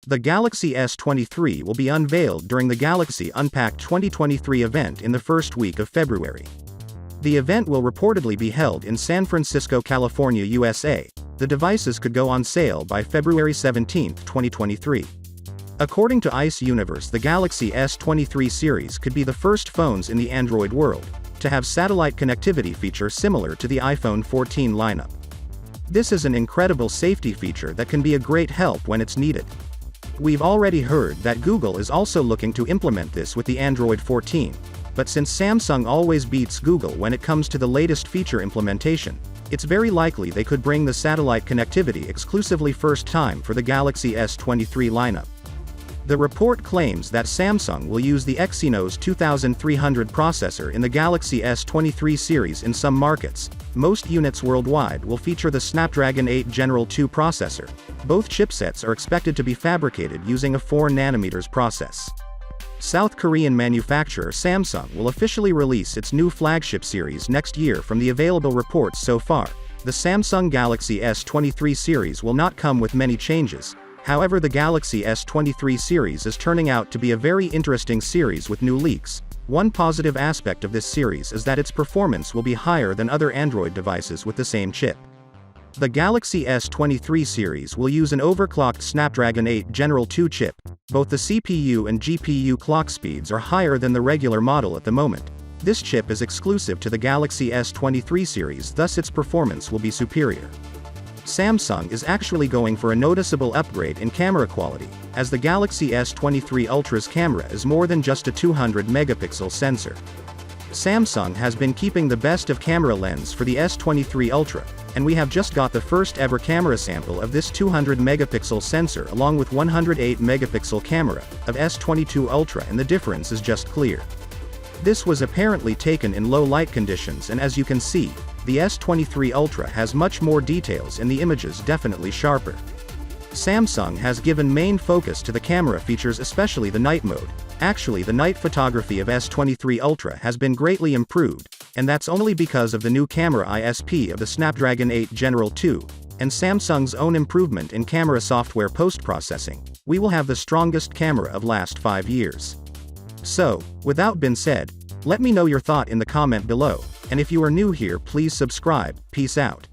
The Galaxy S23 will be unveiled during the Galaxy Unpacked 2023 event in the first week of February. The event will reportedly be held in San Francisco, California, USA. The devices could go on sale by February 17, 2023. According to ICE Universe, the Galaxy S23 series could be the first phones in the Android world to have satellite connectivity feature similar to the iPhone 14 lineup. This is an incredible safety feature that can be a great help when it's needed. We've already heard that Google is also looking to implement this with the Android 14, but since Samsung always beats Google when it comes to the latest feature implementation, it's very likely they could bring the satellite connectivity exclusively first time for the Galaxy S23 lineup. The report claims that Samsung will use the Exynos 2300 processor in the Galaxy S23 series in some markets. Most units worldwide will feature the Snapdragon 8 Gen 2 processor. Both chipsets are expected to be fabricated using a 4nm process. South Korean manufacturer Samsung will officially release its new flagship series next year. From the available reports so far, the Samsung Galaxy S23 series will not come with many changes. However, the Galaxy S23 series is turning out to be a very interesting series with new leaks. One positive aspect of this series is that its performance will be higher than other Android devices with the same chip. The Galaxy S23 series will use an overclocked Snapdragon 8 Gen 2 chip. Both the CPU and GPU clock speeds are higher than the regular model at the moment. This chip is exclusive to the Galaxy S23 series, thus its performance will be superior. Samsung is actually going for a noticeable upgrade in camera quality, as the Galaxy S23 Ultra's camera is more than just a 200-megapixel sensor. Samsung has been keeping the best of camera lens for the S23 Ultra, and we have just got the first ever camera sample of this 200-megapixel sensor along with 108-megapixel camera of S22 Ultra, and the difference is just clear. This was apparently taken in low light conditions, and as you can see, the S23 Ultra has much more details and the images definitely sharper. Samsung has given main focus to the camera features, especially the night mode. Actually, the night photography of S23 Ultra has been greatly improved, and that's only because of the new camera ISP of the Snapdragon 8 Gen 2, and Samsung's own improvement in camera software post-processing. We will have the strongest camera of last 5 years. So, without being said, let me know your thought in the comment below, and if you are new here, please subscribe. Peace out.